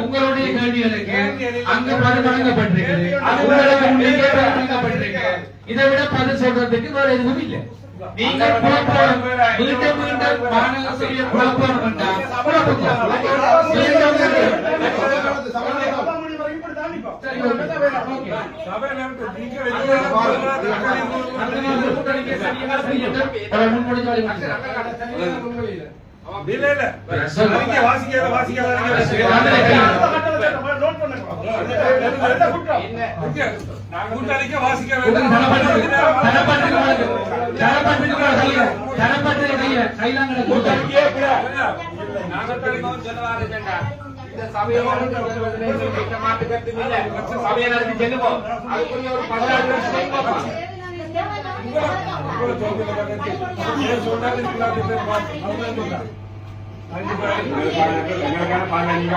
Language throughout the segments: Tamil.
உங்களுடைய கேள்விகளுக்கு அங்கு பதில் வழங்கப்பட்டிருக்கிறது. இதை விட பதில் சொல்றதுக்கு வேற எதுவும் இல்லை. நீங்கள் மீண்டும் மீண்டும் மாணவர்களுடைய குழப்பம் வேண்டாம்.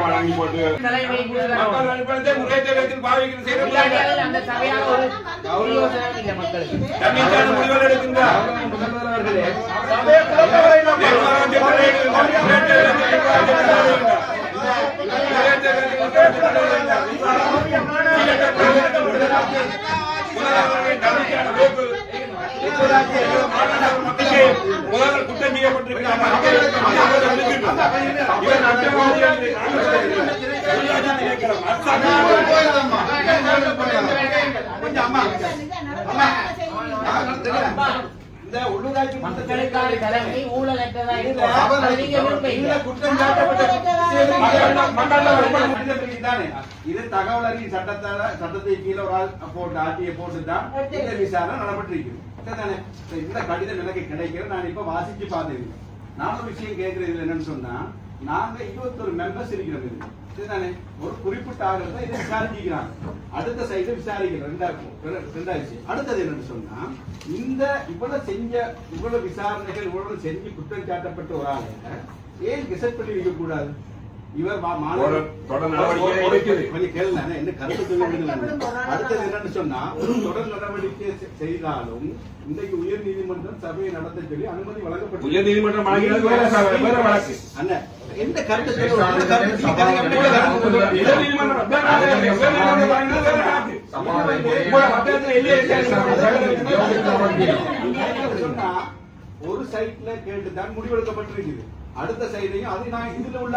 வழங்கி போட்டு குற்றம் இந்த உள்ளூராட்சி மன்றத்திற்கான தலைமை ஊழலற்றதா இது தகவல் அறிக்கை சட்டத்தை கீழே ஒரு ஆள் போட்டு ஆட்சியை போட்டுதான் இந்த விசாரணை நடப்பட்டிருக்கு. இந்த கடிதம் எனக்கு கிடைக்கிற நான் இப்ப வாசிச்சு பார்த்தேன். நான் ஒரு விஷயம் கேட்கறது என்னன்னு சொன்னா, நாங்க 21 மெம்பர்ஸ் இருக்கிறோம். இதுதானே ஒரு குறிப்பிட்ட ஆளுநர் தான் இதை விசாரிக்கிறாங்க. அடுத்த சைடு விசாரிக்கிறோம். ரெண்டாவது அடுத்தது என்னன்னு சொன்னா, இந்த இவ்வளவு செஞ்ச இவ்வளவு விசாரணைகள் இவ்வளவு செஞ்சு குற்றம் சாட்டப்பட்ட ஒரு ஆளை ஏன் கெசட் பண்ணி வைக்க கூடாது? இவர் கொஞ்சம் கேள்வி என்ன கருத்து சொல்ல. அடுத்தது என்னன்னு சொன்னா, ஒரு தொடர் நடவடிக்கை செய்தாலும் இன்றைக்கு உயர் நீதிமன்றம் சபையை நடத்த சொல்லி அனுமதி வழங்கப்பட்டது. உயர் நீதிமன்றம் அண்ணன் எந்த கருத்து ஒரு சைட்ல கேட்டுதான் முடிவெடுக்கப்பட்டிருக்குது. அடுத்த சைடையும் அது நான் இதுல உள்ள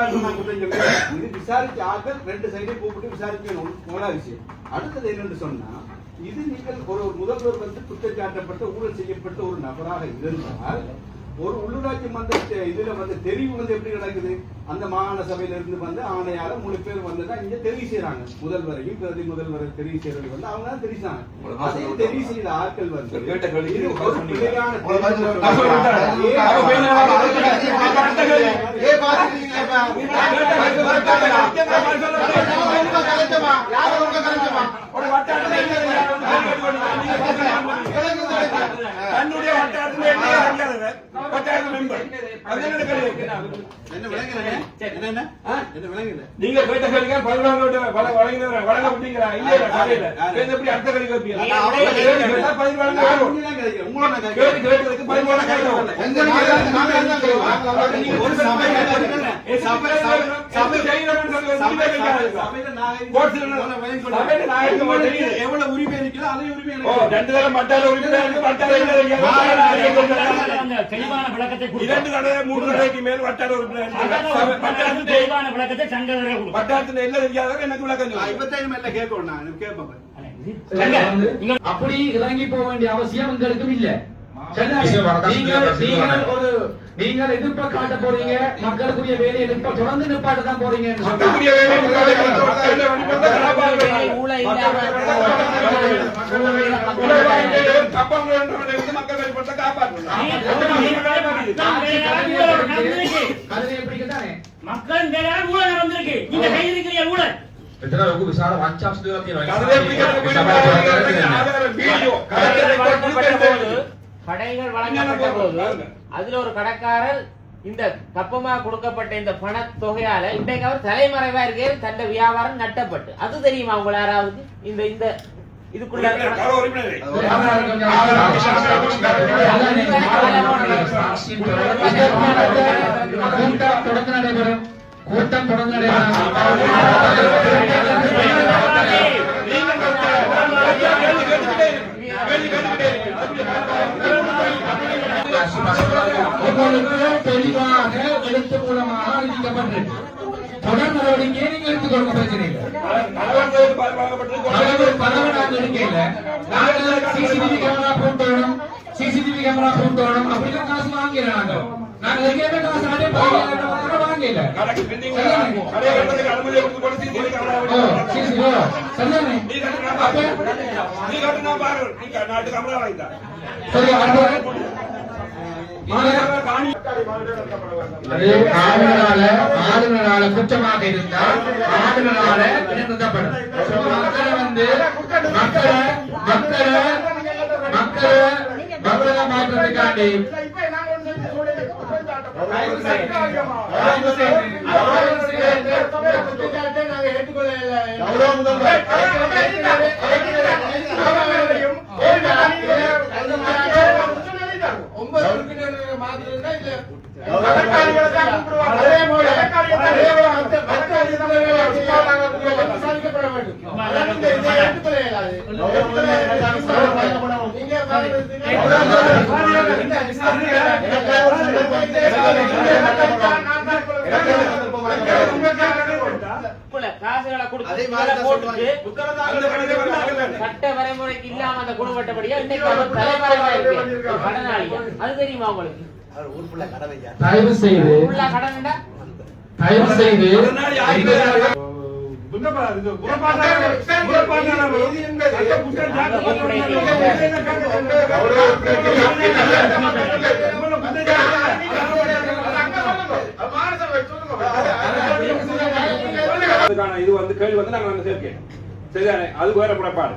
இது விசாரிச்ச ஆட்கள் 2 சைடையும் கூப்பிட்டு விசாரிக்கணும். முதல் விஷயம். அடுத்தது என்னன்னு சொன்னா, இது நீங்கள் ஒரு முதல்வர் வந்து குற்றம் சாட்டப்பட்ட ஊழல் செய்யப்பட்ட ஒரு நபராக இருந்தால் ஒரு உள்ளூராட்சி மன்ற இதுல வந்து தெரிவு வந்து எப்படி நடக்குது? அந்த மாகாண சபையில இருந்து வந்து ஆணையால 3 பேர் வந்துதான் இங்க தெரிவு செய்யறாங்க. முதல்வரையும் பிரதி முதல்வரை தெரிவு செய்யறது வந்து அவங்க தான் தெரிவிச்சாங்க. அதையும் தெரிவு செய்த ஆட்கள் வந்து தன்னுடைய நீங்க கேட்ட கேள்விகள் வழங்கப்பட்டீங்களா? இல்ல எப்படி அடுத்த கேள்வி கேட்பீங்க? எவ்வளவு உரிமை இருக்கிறதோ அதே உரிமை 2 தடவை மட்டால உரிமை தெளிவான விளக்கத்தை 2 தடவை 3 தடவைக்கு மேல் வட்டார உறுப்பினர் தெளிவான விளக்கத்தை சங்கர வட்டாரத்தில் என்ன தெரியாத எனக்கு விளக்கம் கேட்கணும். நான் கேட்பேன். அப்படி இறங்கி போக வேண்டிய அவசியம் உங்களுக்கு இல்ல. நீங்கள் எதிர்ப்ப காட்ட போறீங்க. மக்களுக்குரிய வேலையை எதிர்ப்ப தொடர்ந்து நிப்பாட்ட தான் போறீங்க. மக்கள் ஊழல் வந்திருக்கு. நீங்க கையிருக்கிற ஊழல் விசார கடைகள் வழங்கப்பட்ட போது அதுல ஒரு கடைக்காரர் இந்த கப்பமா கொடுக்கப்பட்ட இந்த பண தொகையால இன்றைக்கு அவர் தலைமறைவா இருக்க தன்னுடைய வியாபாரம் நட்டப்பட்டு அது தெரியுமா உங்களை யாராவது? இந்த இந்த இதுக்குள்ள கூட்டம் தொடர்ந்து நடைபெறும். தெளிவாக எழுத்து மூலமாக அறிவிக்கப்பட்டது. தொடர் நடவடிக்கையை நீங்க எடுத்துக் கொடுக்க பிரச்சனை இல்லை. பரவலாக எடுக்கல. நாங்கள் சிசிடிவி கேமரா போட்டோம், சிசிடிவி கேமரா போட்டோம் அப்படிலாம் காசு வாங்கிறாங்க. நாங்க எங்கேயுமே காசு வாங்கல. ஆளுநரால குற்றமாக இருந்தால் ஆளுநரால நிறுத்தப்படும். மக்களை வந்து மக்களை மாற்றத்துக்காண்டி காசுகளை சட்ட வரைமுறைக்கு இல்லாம அந்த குடும்பப்பட்டபடியா இன்னைக்கு கடனாளி அது தெரியுமா உங்களுக்கு? தயவு செய்து இது வந்து கேள்வி வந்து நாங்க சேர்க்கேன் சரிதானே, அது வேற புறப்பாடு.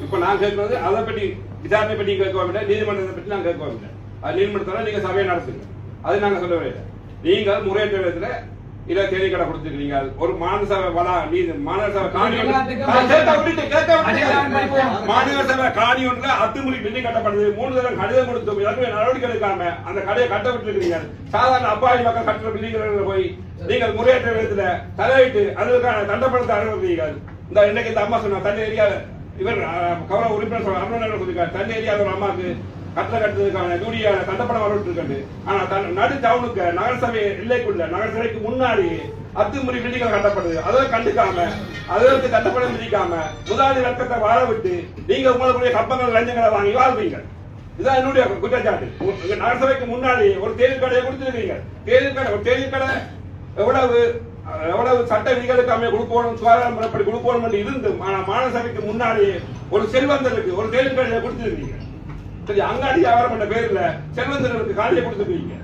இப்ப நான் கேட்கறது அதை பற்றி விசாரணை பற்றி கேட்க வேண்டாம், நீதிமன்றத்தை பற்றி நாங்க கேட்க வேண்டாம். அது நீதிமன்றத்தால நீங்க சபையை நடத்துங்க, அது நாங்க சொல்லவே இல்லை. நீங்கள் முறையற்ற விதத்துல இதை தேதி கடை கொடுத்துருக்கீங்க. ஒரு மாநகர மாநகர காணி ஒன்றுல அத்துமுறை பில்டிங் கட்டப்படுது. 3 தடவை கடிதம் கொடுத்து நடவடிக்கை எடுக்காம அந்த கடையை கட்ட விட்டுருக்கீங்க. சாதாரண அப்பாவி மக்கள் கட்டுற பில்டிங் போய் நீங்கள் முறையற்ற விதத்துல தலையிட்டு அதற்கான தண்டப்படத்தை அனுமதிங்கள். இந்த இன்னைக்கு இந்த அம்மா சொன்ன தண்ணி ஏரியா இவர் கௌரவ உறுப்பினர் அருண் சொல்லியிருக்காரு, தண்ணி ஏரியா ஒரு அம்மாவுக்கு கட்டுறதுக்கான ஜூடியான தண்டப்படம் வரவிட்டு. ஆனா நடு டவுனுக்கு நகரசபை எல்லைக்குள்ள நகரசபைக்கு முன்னாடி அத்துமுறை பில்டிங்கள் கட்டப்படுது. அதை கண்டுக்காம அதற்கு தண்டப்படம் விதிக்காம முதலாளி வர்க்கத்தை வாழ விட்டு நீங்க உங்களுடைய கப்பங்கள் லஞ்சங்களை வாங்கி வாழ்வீங்க. இதுதான் என்னுடைய குற்றச்சாட்டு. நகரசபைக்கு முன்னாடி ஒரு தேநீர் கடையை கொடுத்துருக்கீங்க. தேநீர் கடை எவ்வளவு சட்ட விதிகளுக்கு அமைய கொடுக்கணும், சுகாதார முறைப்படி கொடுக்கணும் என்று இருந்து மாநகரசபைக்கு முன்னாடி ஒரு செல்வந்தருக்கு ஒரு தேநீர் கடையை கொடுத்துருக்கீங்க. சரி, அங்காடி வியாபாரம் பண்ண பேர்ல செல்வந்தர்களுக்கு காலியை கொடுத்துருக்கீங்க.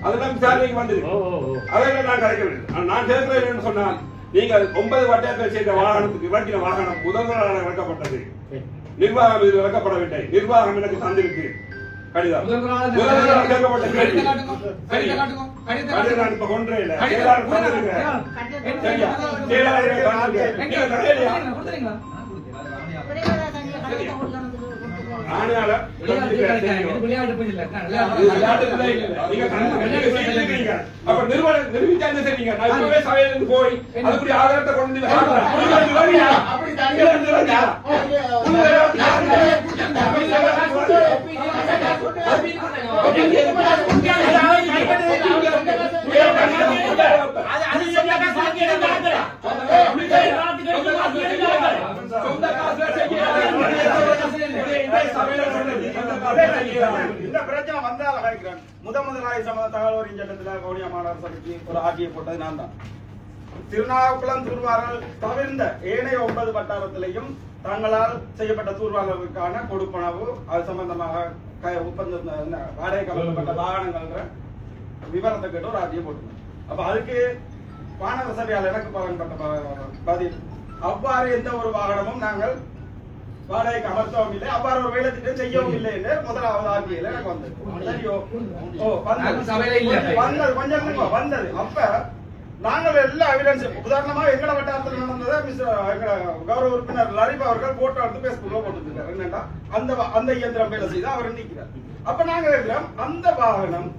அதெல்லாம் விசாரணைக்கு வந்திருக்கு. அதையெல்லாம் நான் கலைக்கிறேன். நான் கேட்கிறேன் சொன்னால் நீங்கள் 9 வட்டாரத்தை செய்த வாகனத்துக்கு இறக்கின வாகனம் முதல்வராக இறக்கப்பட்டது. நிர்வாகம் இது இறக்கப்படவில்லை. நிர்வாகம் எனக்கு தந்திருக்கு கடிதம். முதல்வராக கேட்கப்பட்ட கேள்வி நான் இப்ப கொன்றே இல்லை. போய் அதுக்குரிய ஆதாரத்தை கொண்டு இந்த பிரச்சனை வந்தால கேட்கிறேன். முதலாளி சமூக தகவல் சட்டத்தில் கவுனியா மாநகர சபைக்கு ஒரு ஆட்சியை போட்டது நான் தான். திருநாவுக்குளம் தூர்வாரல் தவிர்ந்த ஏனைய 9 வட்டாரத்திலையும் தங்களால் செய்யப்பட்ட தூர்வாரலுக்கான கொடுப்பனவு அது சம்பந்தமாக ஒப்பந்தம் வாடகை கவலைப்பட்ட வாகனங்கள் விவரத்தை கேட்டு ஒரு ஆட்சியை போட்டுருந்தேன். அப்ப அதுக்கு மாநகர சபையால் எனக்கு பலன்பட்ட பதில் அவ்வாறு எந்த ஒரு வாகனமும் நாங்கள் வாடகைக்கு அமர்த்தவும் இல்லை, அவ்வாறு ஒரு வேலை திட்டம் செய்யவும் இல்லை என்று முதலாவது ஆட்சியில எனக்கு வந்தது. சரியோ வந்தது கொஞ்சம் வந்தது. அப்ப நாங்கள் எல்லா எவிடன்ஸும் உதாரணமா எங்கட வட்டாரத்தில் நடந்ததை எங்க கௌரவ உறுப்பினர் லரிப் அவர்கள் போட்டோ எடுத்து பேஸ்புக்ல போட்டுருக்காரு. என்னன்னா அந்த இயந்திரம் வேலை செய்து அவர் நீக்கிறார். அப்ப நாங்க இருக்கிறோம் அந்த வாகனம்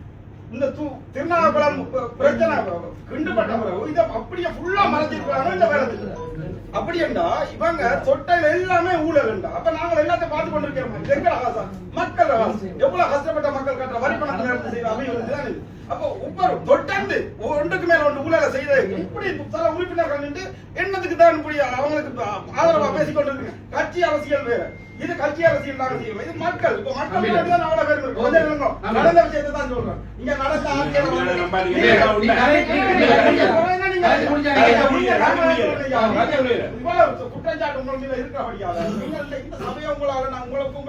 இந்த திருநாகலம் பிரச்சனை கிண்டுபட்ட பிறகு இதை அப்படியே ஃபுல்லா மறைச்சிருக்காங்க இந்த வேலை அப்படி என்றா இவங்க தொட்டையில எல்லாமே ஊழல்ண்டா. அப்ப நாங்க எல்லாத்தையும் பார்த்து கொண்டிருக்கிறோம். எங்கட ஆசை மக்கள் ஆசை எவ்வளவு கஷ்டப்பட்ட மக்கள் கட்டுற வரி பணத்தை எடுத்து செய்யற அமைப்பு தான் இது. அப்போ ஒவ்வொரு தொட்டந்து ஒன்றுக்கு மேல ஒன்று ஊழலை செய்த இப்படி சில உறுப்பினர்கள் நின்று என்னத்துக்கு தான் இப்படி அவங்களுக்கு ஆதரவா பேசிக்கொண்டிருக்கீங்க. கட்சி அரசியல் வேற, இது கட்சி அரசியல் நாங்க செய்யணும். இது மக்கள் இப்ப மக்கள் தான் அவ்வளவு பேர் இருக்கு. கொஞ்சம் நடந்த விஷயத்தை தான் சொல்றேன். இங்க நடந்த ஆட்சியாளர் குற்றச்சாட்டு உங்கள் மீது இருக்கிறபடியால நீங்கள் இந்த சமயம் உங்களால நான் உங்களுக்கு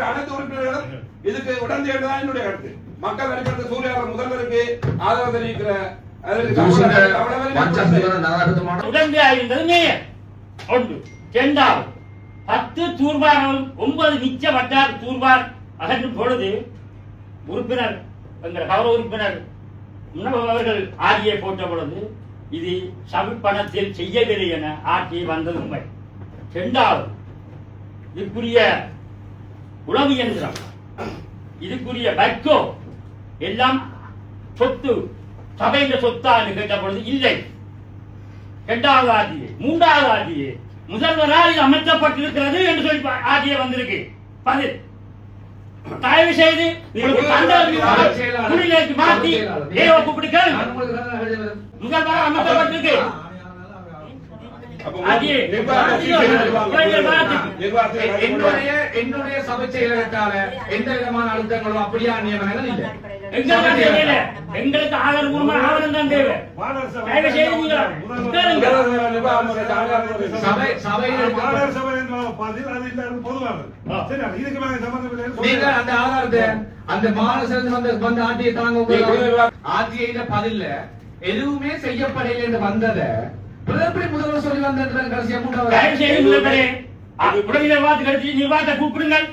அனைத்து உறுப்பினர்களும் இதுக்கு உடனே என்னுடைய கருத்து. மக்கள் வரிப்பட்ட சூழ்நிலை முதல்வருக்கு ஆதரவு தெரிவிக்கிற உடனடியாக இருந்தது மேயர் ஒன்று. இரண்டாவது 10 தூர்வார்கள் 9 மிச்ச வட்டார் தூர்வார் அகற்றும் பொழுது உறுப்பினர் எங்கள் கௌரவ உறுப்பினர் அவர்கள் ஆட்சியை போட்ட பொழுது இது சமர்ப்பணத்தில் செய்யவில்லை என ஆட்சி வந்தது உண்மை. இரண்டாவது இதுக்குரிய உளவு இயந்திரம், இதுக்குரிய பைக்கோ எல்லாம் சொத்து சபையின் சொத்தா என்று கேட்ட பொழுது இல்லை. இரண்டாவது ஆட்சியே மூன்றாவது ஆட்சியே முதல்வரால் இது அமைக்கப்பட்டிருக்கிறது என்று சொல்லி ஆட்சியை வந்திருக்கு. பதில் தயவு செய்து குடிநீருக்கு மாற்றி ஏவ கூப்பிடுங்கள். முதல்வரால் அமைக்கப்பட்டிருக்கு. என்னுடைய சபை செயலகத்தால எந்த விதமான அழுத்தங்களும் அப்படியா நியமனங்கள் இல்லை. எங்களுக்கு ஆதாரபூர்வமான ஆவணம் தான் தேவை. அந்த ஆதாரத்தை அந்த மாநில வந்து ஆட்சியை தாங்க ஆட்சியில பதில்ல எதுவுமே செய்யப்படவில்லை என்று வந்ததை முதல்வர் சொல்லி வந்த கடைசியா நிர்வாகத்தை கூப்பிடுங்கள்.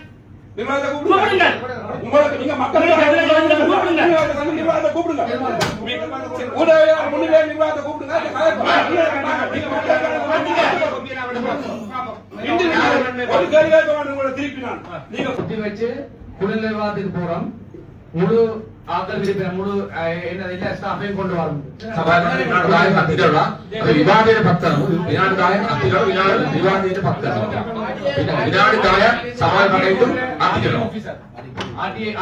குழந்தை நிர்வாகத்துக்கு போறோம். முழு ஆக்கள் விருப்பின முழு என்ன ஸ்டாஃபையும் கொண்டு வரணும். විවාදයට පත් කරනවා. විනාඩි 10ක් අතිරව විවාදයට පත් කරනවා. විනාඩි 10ක් සභාවේ කටයුතු අතිරනවා. ஆர்டிஐ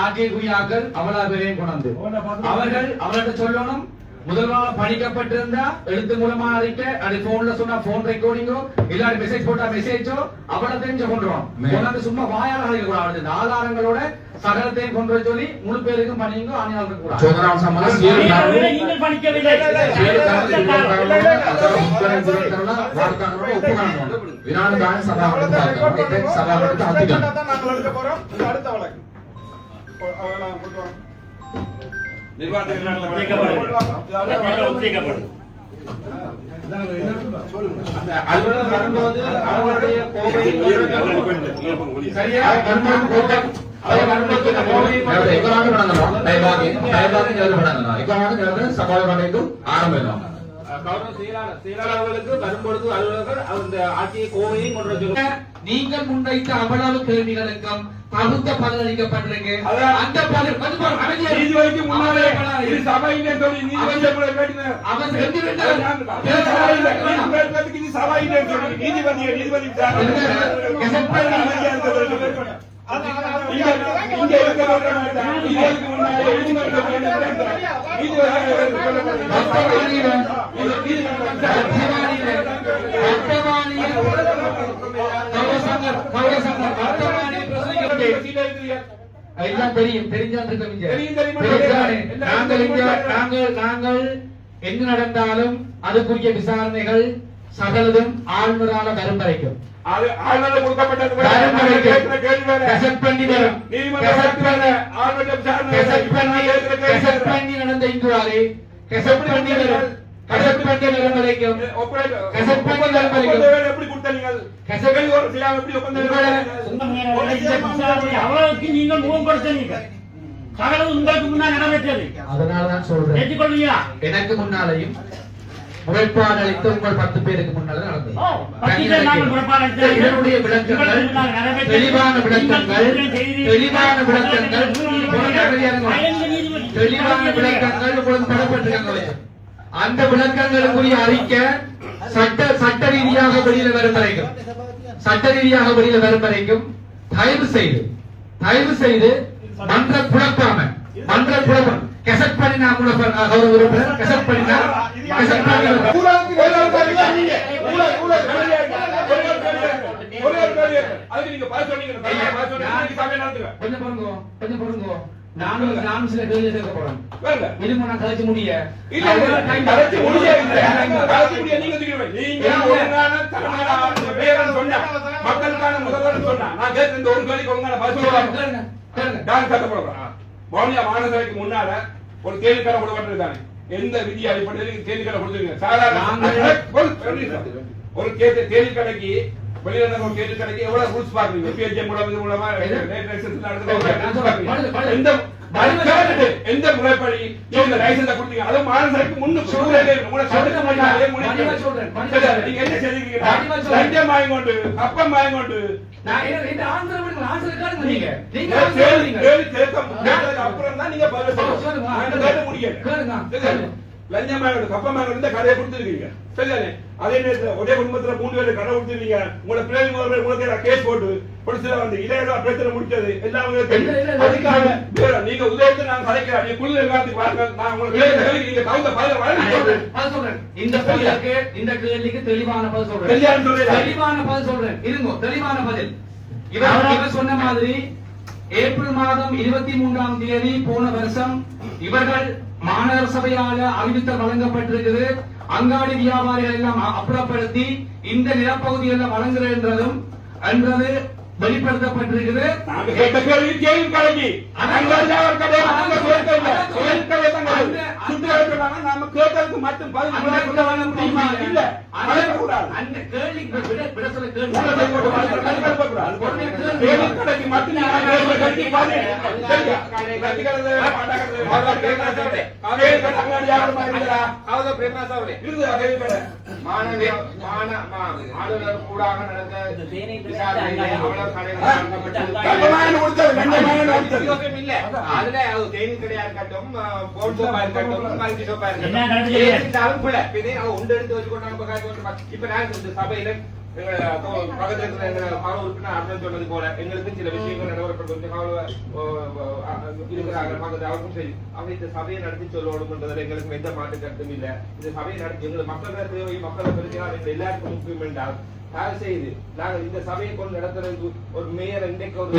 ஆக்கள் அமலாபரையும் கொண்டு அவர்கள் அவர்கிட்ட சொல்லணும். முதல்வரால் பணிக்கப்பட்டிருந்தா எழுத்து மூலமா அறிக்க அது போன்ல சொன்னா போன் ரெக்கார்டிங்கோ இல்லாட்டி மெசேஜ் போட்டா மெசேஜோ அவளை தெரிஞ்சு கொண்டுரும். கொண்டாந்து சும்மா வாயால அழைக்க கூடாது. இந்த ஆதாரங்களோட சகலத்தையும் கொண்டு சொல்லி முழு பேருக்கும் பணியுங்க ஆணையாளர்கள் கூட சோதனாவும் சம்பந்தம் நீங்கள் பணிக்கவில்லை. வினாடி தான் சபாபதி சபாபதி அதிகம் அடுத்த வழக்கு அலுவலகம் வரும்போது அவருடைய கோவை சரியா ஆரம்பிக்கும். செயலாளர்களுக்கு வரும்பொழுது அலுவலர்கள் அந்த ஆட்சியை கோவையும் கொண்டு நீங்கள் முன்வைத்த அவ்வளவு கேள்விகளுக்கும் தகுந்த பதிலளிக்கப்பட்டிருக்கு. அந்த நீதிபதிக்கு முன்னாலே இது சபையிலே சொல்லி நீதிபதி கேட்டினார். அவர் சென்று விட்டார். இது சபையிலே சொல்லி நீதிபதி எல்லாம் தெரியும். நாங்கள் என்ன நடந்தாலும் அதுக்குரிய விசாரணைகள் சகலதும் ஆளுநரால வரும் வரைக்கும் அது ஆளுநர் கொடுக்கப்பட்டது வரும் வரைக்கும் கேள்வி வேற. கெசட் பண்ணி வரும் நீதிமன்றம் ஆளுநர் கெசட் பண்ணி நடந்த இங்குவாரே கெசட் பண்ணி வரும் கெசட் பண்ணி வரும் வரைக்கும் கெசட் பண்ணி வரும் வரைக்கும் எப்படி கொடுத்தீங்க கெசட் ஒரு செய்யாம எப்படி ஒப்பந்தம் அவ்வளவுக்கு நீங்கள் முகப்படுத்தீங்க சகலம் உங்களுக்கு முன்னால் நிறைவேற்றது அதனாலதான் சொல்றேன் ஏற்றுக்கொள்வீங்களா? எனக்கு முன்னாலையும் முறைப்பாடு அளித்த உங்கள் 10 பேருக்கு முன்னால நடந்தது ஓ, 10 பேர் நாங்கள் முறைப்பாடு அளித்தது. இதனுடைய விளக்கங்கள் உங்களுக்கு முன்னால் நிறைவேற்றது. தெளிவான விளக்கங்கள் தெளிவான விளக்கங்கள் தெளிவான விளக்கங்கள் உங்களுக்கு தரப்பட்டிருக்காங்க. அந்த விளக்கங்களுக்குரிய அறிக்கை சட்ட ரீதியாக வெளியில வரும் வரைக்கும் தயவு செய்து மன்ற குழப்பாம கெசட் பண்ணி நான் அவர் உறுப்பினர் கெசட் பண்ணினா கொஞ்சம் பொறுங்க நானும் சில கேள்வி கேட்க போறேன் விரும்ப நான் கழிச்சு முடிய மக்களுக்கான முதல்வர் சொன்னா நான் கேட்க இந்த ஒரு கேள்விக்கு ஒழுங்கான மாநகரைக்கு முன்னால ஒரு கேள்விக்கான கொடுக்கப்பட்டிருக்காங்க. எந்த விதி அடிப்படையில் கேள்விக்கான கொடுத்துருக்கீங்க? சாதாரண ஒரு கேள்விக்கடைக்கு வெளியில ஒரு கேள்விக்கடைக்கு எவ்வளவு ரூல்ஸ் பாக்குறீங்க? பிஹெச்எம் மூலமா எந்த முறைப்படி நீங்க லைசன்ஸ் கொடுத்தீங்க? அது மாநகரைக்கு முன்னுக்கு நீங்க என்ன செய்திருக்கீங்க? லஞ்சம் வாங்கி கொண்டு அப்பம் வாங்கி கொண்டு அப்புறம் தான் நீங்க லஞ்சமாக கப்பமாக இருந்த கடையை கொடுத்துருக்கீங்க. சரிதானே? அதே நேரத்தில் ஒரே குடும்பத்துல 3 பேர் கடை கொடுத்துருக்கீங்க. உங்களை பிள்ளை உங்களுக்கு கேஸ் போட்டு பொலிசில வந்து இளையரா பிரச்சனை முடிச்சது எல்லாம் அதுக்காக நீங்க உதயத்தை நான் கலைக்கிறேன். நீங்க குழு எல்லாத்துக்கு வாங்க. நான் உங்களுக்கு நீங்க தகுந்த பதில் சொல்றேன். இந்த கேள்விக்கு தெளிவான பதில் சொல்றேன். இருங்க, தெளிவான பதில். இவர் சொன்ன மாதிரி ஏப்ரல் மாதம் 23ஆம் தேதி போன வருஷம் இவர்கள் மாநகர சபையால அறிவித்தல் வழங்கப்பட்டிருக்கிறது. அங்காடி வியாபாரிகள் எல்லாம் அப்புறப்படுத்தி இந்த நிலப்பகுதிகளில் வழங்குகிறதும் என்றது வெளிப்படுத்தப்பட்டிருக்கிறது. மட்டும் ஆளுநர் கூடாக நடந்த அதுல தேனி கடையா இருக்கட்டும் போன் சோப்பா இருக்கட்டும் மல்டி சோப்பா இருக்கட்டும் உண்டு எடுத்து வச்சுக்கொண்டாங்க. இப்ப நான் இந்த சபையில பக்கத்துல இருக்கிற காவல் உறுப்பினர் அர்த்தம் சொன்னது போல எங்களுக்கு சில விஷயங்கள் நடைமுறைப்படுத்த இருக்கிறாங்க பக்கத்து அவருக்கும் சரி அவங்க இந்த சபையை நடத்தி சொல்லணும்ன்றதுல எங்களுக்கு எந்த மாற்று கருத்தும் இல்லை. இந்த சபையை நடத்தி எங்களுக்கு மக்கள் தேவை மக்களை பெருக்கிறார் எல்லாருக்கும் முக்கியம் என்றால் தயவு செய்து நாங்கள் இந்த சபையை கொண்டு நடத்துறதுக்கு ஒரு மேயர் இன்றைக்கு ஒரு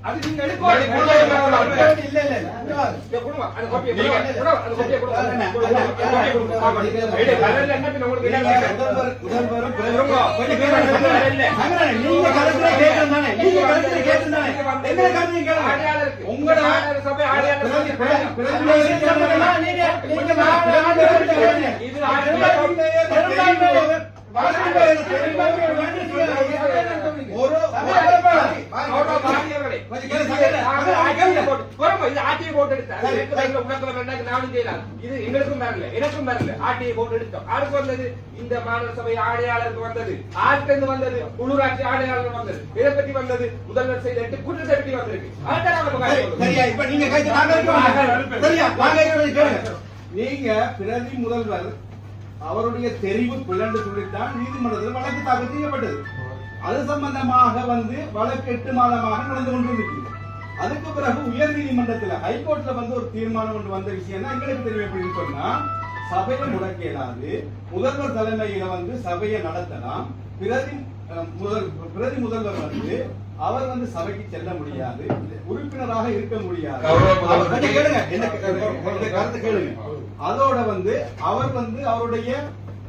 அது நீங்க இந்த மாநகர சபை ஆணையாளருக்கு வந்தது, ஆட்சிலிருந்து வந்தது, உள்ளூராட்சி ஆணையாளர் வந்தது, இதை பற்றி வந்தது, முதல்வர் செய்த 8 குற்றத்தை பற்றி வந்திருக்கு. நீங்க பிரதி முதல்வர் அவருடைய தெரிவு பிளண்டு சொல்லித்தான் நீதிமன்றத்தில் வழக்கு தாக்கல் செய்யப்பட்டது. அது சம்பந்தமாக வந்து வழக்கு 8 மாதமாக நடந்து கொண்டிருக்கிறது. அதுக்கு பிறகு உயர் நீதிமன்றத்துல ஹைகோர்ட்ல வந்து ஒரு தீர்மானம் கொண்டு வந்த விஷயம் தான் எங்களுக்கு தெரியும். எப்படின்னு சொன்னா, சபையை முடக்க இயலாது, முதல்வர் தலைமையில வந்து சபையை நடத்தலாம், பிரதி முதல்வர் வந்து அவர் வந்து சபைக்கு செல்ல முடியாது, உறுப்பினராக இருக்க முடியாது. கேளுங்க, என்ன கருத்து கேளுங்க. அதோட வந்து அவர் வந்து அவருடைய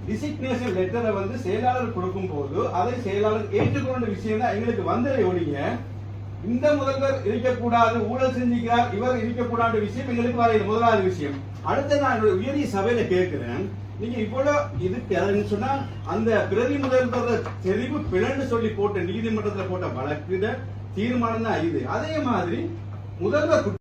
டிசிக்னேஷன் லெட்டரை வந்து செயலாளர் கொடுக்கும் போது அதை செயலாளர் ஏற்றுக்கொண்ட விஷயம் தான் எங்களுக்கு வந்ததை ஒழிய இந்த முதல்வர் இருக்கக்கூடாது, ஊழல் செஞ்சுக்கிறார், இவர் இருக்கக்கூடாத விஷயம் எங்களுக்கு வரையில முதலாவது விஷயம். அடுத்து நான் உயரிய சபையில கேட்கிறேன், நீங்க இவ்வளவு இதுக்கு சொன்னா அந்த பிரதி முதல்வர் தெரிவு பிளன்னு சொல்லி போட்ட நீதிமன்றத்தில் போட்ட வழக்கு தீர்மானம் தான் இது. அதே மாதிரி முதல்வர்